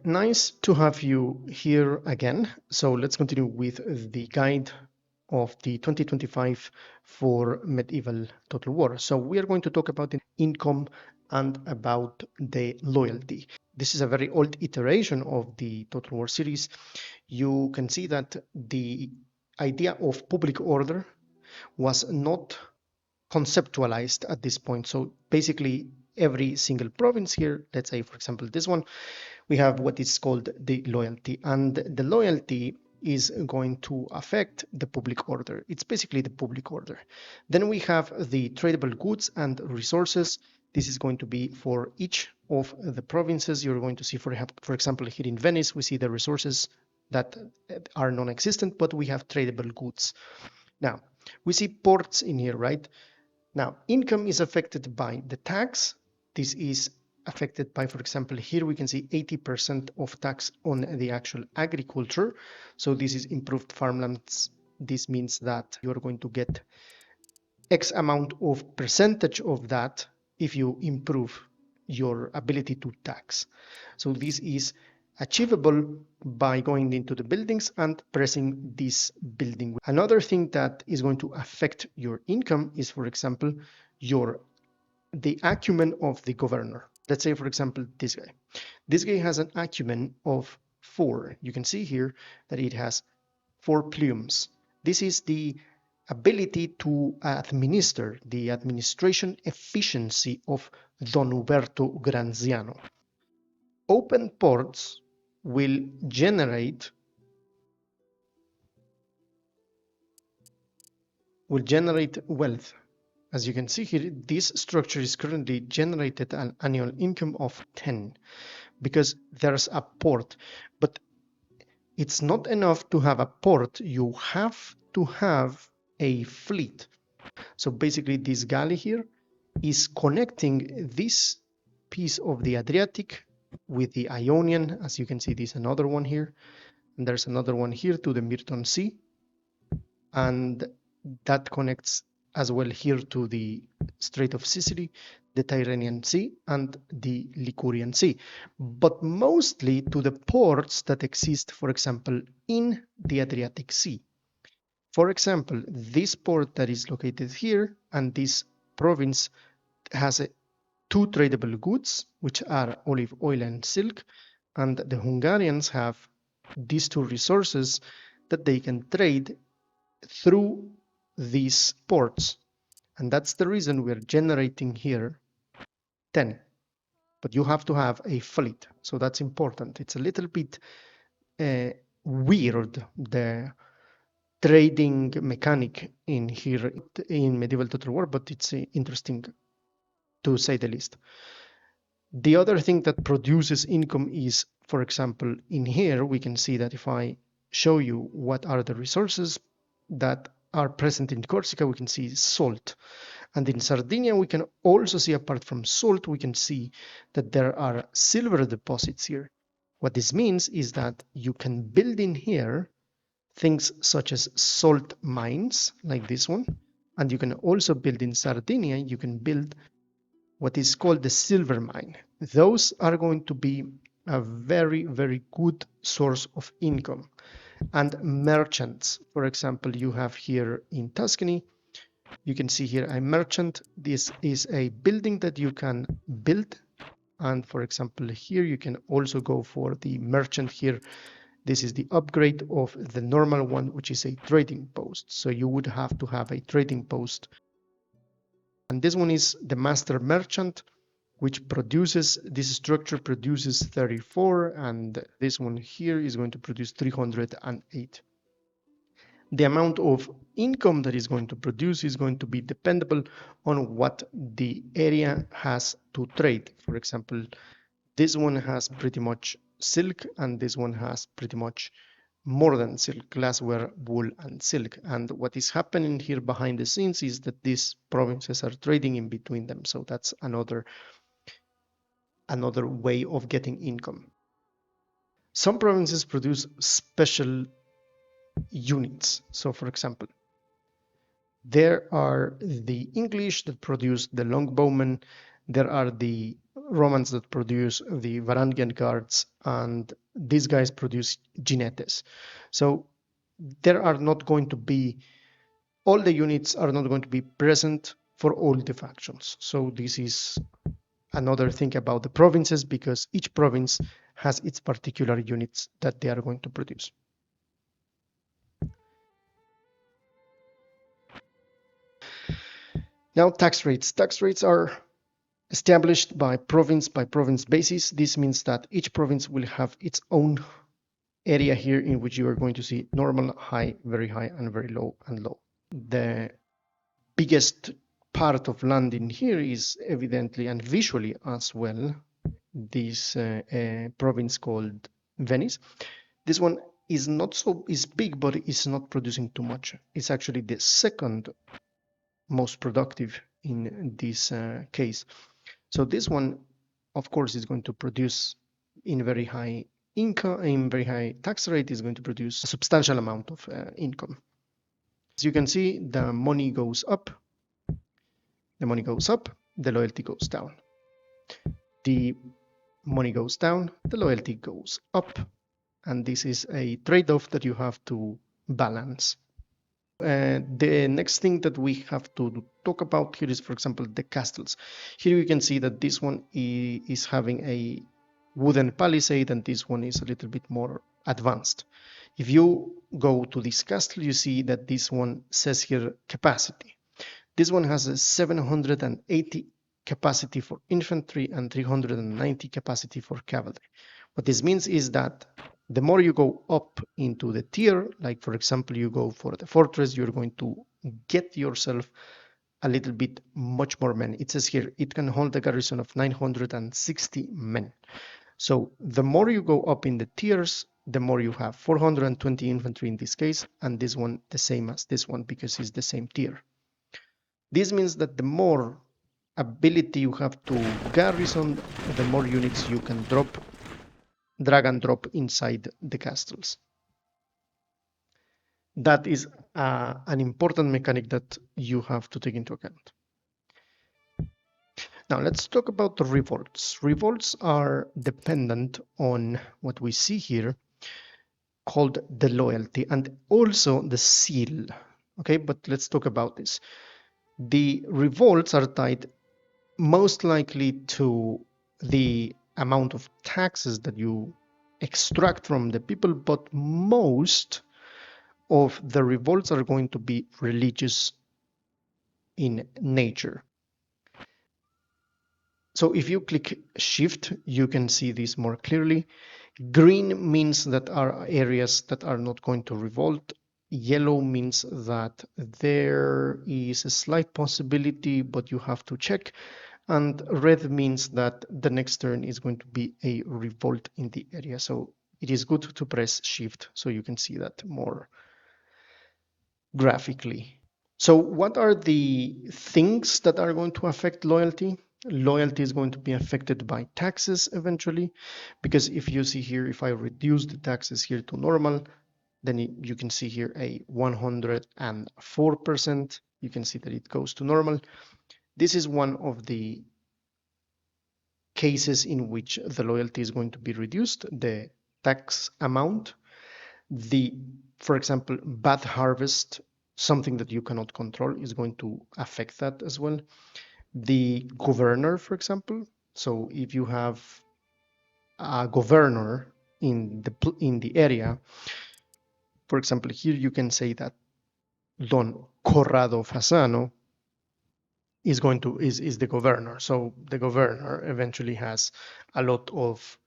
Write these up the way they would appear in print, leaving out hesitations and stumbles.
Nice to have you here again. So let's continue with the guide of the 2025 for medieval total war. So we are going to talk about the income and about the loyalty. This is a very old iteration of the total war series. You can see that the idea of public order was not conceptualized at this point. So basically every single province here, let's say for example this one, we have what is called the loyalty, and the loyalty is going to affect the public order. It's basically the public order. Then we have the tradable goods and resources. This is going to be for each of the provinces. You're going to see, for example, here in Venice, we see the resources that are non-existent, but we have tradable goods. Now, we see ports in here, right? Now, income is affected by the tax. This is affected by, for example, here we can see 80% of tax on the actual agriculture. So this is improved farmlands. This means that you're going to get X amount of percentage of that if you improve your ability to tax. So this is achievable by going into the buildings and pressing this building. Another thing that is going to affect your income is, for example, the acumen of the governor. Let's say, for example, this guy. This guy has an acumen of 4. You can see here that it has 4 plumes. This is the ability to administer, the administration efficiency of Don Uberto Granziano. Open ports will generate wealth. As you can see here, this structure is currently generated an annual income of 10 because there's a port. But it's not enough to have a port. You have to have a fleet. So basically this galley here is connecting this piece of the Adriatic with the Ionian. As you can see, there's another one here. And there's another one here to the Myrton Sea. And that connects as well here to the Strait of Sicily, the Tyrrhenian Sea, and the Ligurian Sea, but mostly to the ports that exist, for example, in the Adriatic Sea. For example, this port that is located here and this province has 2 tradable goods, which are olive oil and silk, and the Hungarians have these 2 resources that they can trade through these ports, and that's the reason we're generating here 10. But you have to have a fleet, so that's important. It's a little bit weird, the trading mechanic in here in medieval total war, but it's interesting to say the least. The other thing that produces income is, for example, in here we can see that if I show you what are the resources that are present in Corsica, we can see salt. And in Sardinia, we can also see, apart from salt, we can see that there are silver deposits here. What this means is that you can build in here things such as salt mines, like this one. And you can also build in Sardinia, you can build what is called the silver mine. Those are going to be a very, very good source of income. And merchants, for example, you have here in Tuscany, you can see here a merchant. This is a building that you can build. And for example, here you can also go for the merchant here. This is the upgrade of the normal one, which is a trading post. So you would have to have a trading post. And this one is the master merchant, which produces, this structure produces 34, and this one here is going to produce 308. The amount of income that is going to produce is going to be dependable on what the area has to trade. For example, this one has pretty much silk, and this one has pretty much more than silk, glassware, wool, and silk. And what is happening here behind the scenes is that these provinces are trading in between them. So that's another way of getting income. Some provinces produce special units. So for example, there are the English that produce the longbowmen. There are the Romans that produce the Varangian guards, and these guys produce jinetes. So there are not going to be, all the units are not going to be present for all the factions. So this is another thing about the provinces, because each province has its particular units that they are going to produce. Now, tax rates. Tax rates are established by province basis. This means that each province will have its own area here in which you are going to see normal, high, very high, and very low and low. The biggest part of land in here is evidently and visually as well this province called Venice. This one is not so is big, but it's not producing too much. It's actually the second most productive in this case. So this one, of course, is going to produce in very high income, in very high tax rate, is going to produce a substantial amount of income. As you can see, the money goes up, the money goes up, the loyalty goes down. The money goes down, the loyalty goes up, and this is a trade-off that you have to balance. The next thing that we have to talk about here is, for example, the castles. Here you can see that this one is having a wooden palisade, and this one is a little bit more advanced. If you go to this castle, you see that this one says here capacity. This one has a 780 capacity for infantry and 390 capacity for cavalry. What this means is that the more you go up into the tier, like for example, you go for the fortress, you're going to get yourself a little bit much more men. It says here, it can hold a garrison of 960 men. So the more you go up in the tiers, the more you have 420 infantry in this case, and this one the same as this one because it's the same tier. This means that the more ability you have to garrison, the more units you can drag and drop inside the castles. That is an important mechanic that you have to take into account. Now let's talk about the revolts. Revolts are dependent on what we see here called the loyalty and also the seal. Okay, but let's talk about this. The revolts are tied most likely to the amount of taxes that you extract from the people, but most of the revolts are going to be religious in nature. So if you click shift, you can see this more clearly. Green means that are areas that are not going to revolt. Yellow means that there is a slight possibility, but you have to check. And red means that the next turn is going to be a revolt in the area. So it is good to press shift so you can see that more graphically. So what are the things that are going to affect loyalty? Loyalty is going to be affected by taxes eventually, because if you see here, if I reduce the taxes here to normal, then you can see here a 104%. You can see that it goes to normal. This is one of the cases in which the loyalty is going to be reduced, the tax amount. For example, bad harvest, something that you cannot control, is going to affect that as well. The governor, for example. So if you have a governor in the area, for example, here you can say that Don Corrado Fasano is the governor. So the governor eventually has a lot of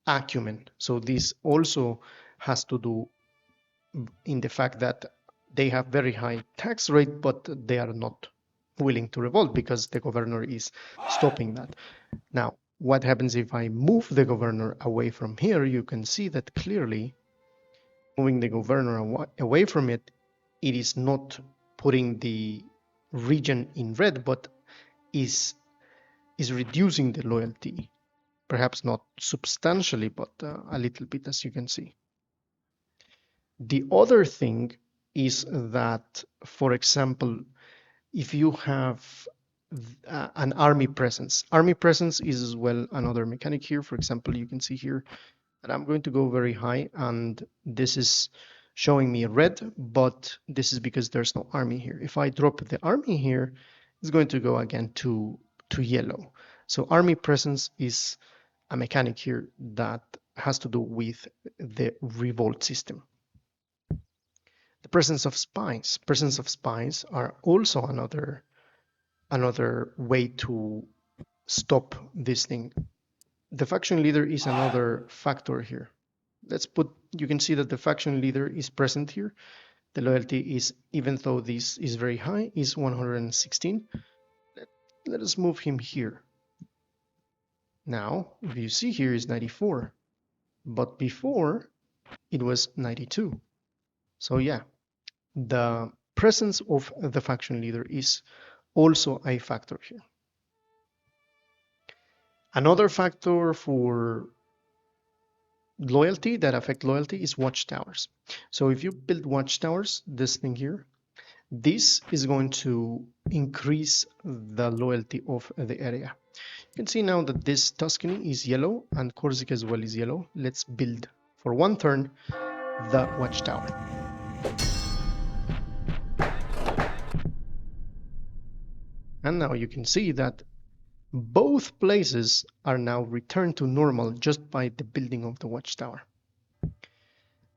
acumen. So this also has to do in the fact that they have very high tax rate, but they are not willing to revolt because the governor is stopping that. Now, what happens if I move the governor away from here? You can see that clearly moving the governor away from it, it is not putting the region in red, but is reducing the loyalty. Perhaps not substantially, but a little bit, as you can see. The other thing is that, for example, if you have an army presence. Army presence is as well another mechanic here. For example, you can see here that I'm going to go very high, and this is showing me red, but this is because there's no army here. If I drop the army here, it's going to go again to yellow. So army presence is a mechanic here that has to do with the revolt system. The presence of spies. Presence of spies are also another way to stop this thing. The faction leader is another factor here. You can see that the faction leader is present here. The loyalty is, even though this is very high, is 116. Let us move him here. Now, if you see here is 94, but before it was 92. So yeah, the presence of the faction leader is also a factor here. Another factor for loyalty that affect loyalty is watchtowers. So if you build watchtowers, this thing here, this is going to increase the loyalty of the area. You can see now that this Tuscany is yellow and Corsica as well is yellow. Let's build for one turn the watchtower. And now you can see that both places are now returned to normal just by the building of the watchtower.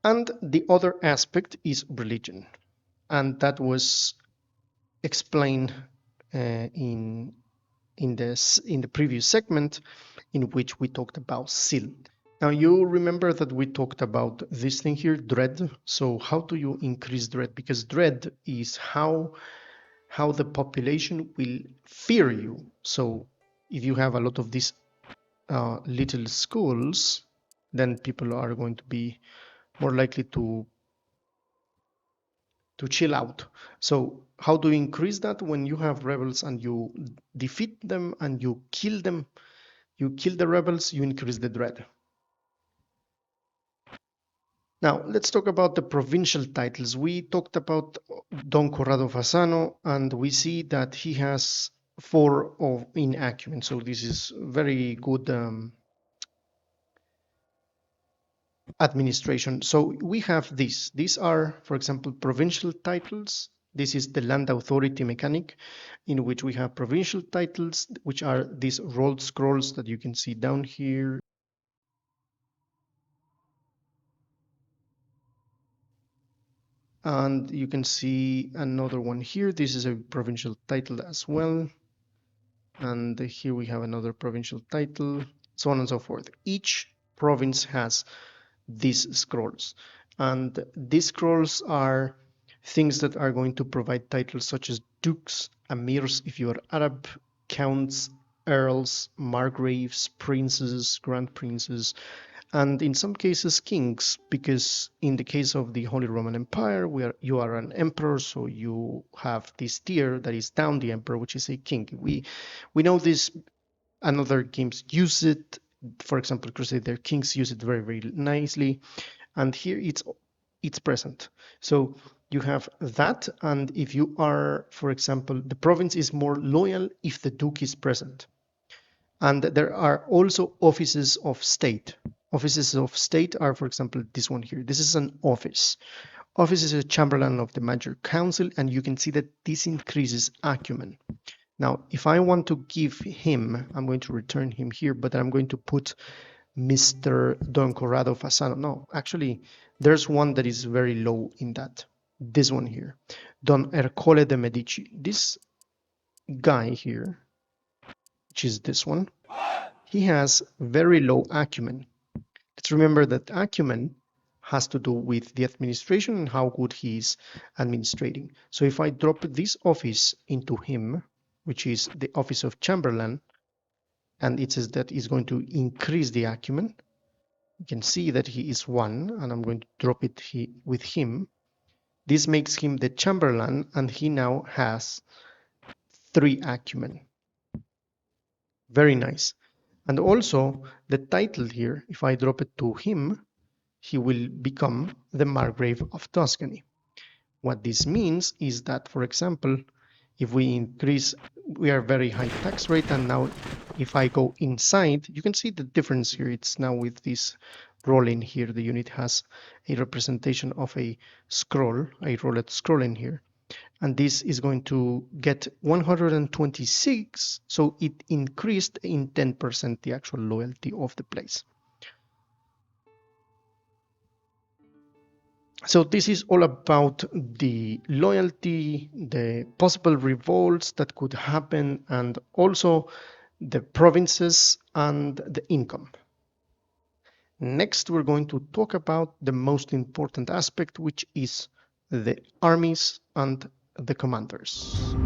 And the other aspect is religion. And that was explained in the previous segment, in which we talked about zeal. Now you remember that we talked about this thing here, dread. So how do you increase dread? Because dread is how the population will fear you. So if you have a lot of these little schools, then people are going to be more likely to chill out. So how do you increase that? When you have rebels and you defeat them and you kill them, you kill the rebels, you increase the dread. Now let's talk about the provincial titles. We talked about Don Corrado Fasano, and we see that he has 4 in acumen. So this is very good administration. So we have this. These are, for example, provincial titles. This is the land authority mechanic, in which we have provincial titles, which are these rolled scrolls that you can see down here. And you can see another one here. This is a provincial title as well. And here we have another provincial title, so on and so forth. Each province has these scrolls, and these scrolls are things that are going to provide titles such as dukes, amirs if you are Arab, counts, earls, margraves, princes, grand princes, and in some cases kings, because in the case of the Holy Roman Empire, where you are an emperor, so you have this tier that is down the emperor, which is a king. We know this, and other games use it. For example, Crusader Kings use it very, very nicely, and here it's present. So you have that, and if you are, for example, the province is more loyal if the duke is present. And there are also offices of state. Offices of state are, for example, this one here. This is an office. Office is a chamberlain of the major council, and you can see that this increases acumen. Now, if I want to give him, I'm going to return him here, but I'm going to put Mr. Don Corrado Fasano. No, actually, there's one that is very low in that. This one here, Don Ercole de Medici. This guy here, which is this one, he has very low acumen. Let's remember that acumen has to do with the administration and how good he is administrating. So if I drop this office into him, which is the office of Chamberlain, and it says that is going to increase the acumen, you can see that he is 1, and I'm going to drop it with him. This makes him the Chamberlain, and he now has 3 acumen. Very nice. And also the title here, if I drop it to him, he will become the Margrave of Tuscany. What this means is that, for example, if we increase we are very high tax rate. And now if I go inside, you can see the difference here. It's now with this rolling here. The unit has a representation of a scroll, a rolled scroll in here. And this is going to get 126. So it increased in 10% the actual loyalty of the place. So this is all about the loyalty, the possible revolts that could happen, and also the provinces and the income. Next, we're going to talk about the most important aspect, which is the armies and the commanders.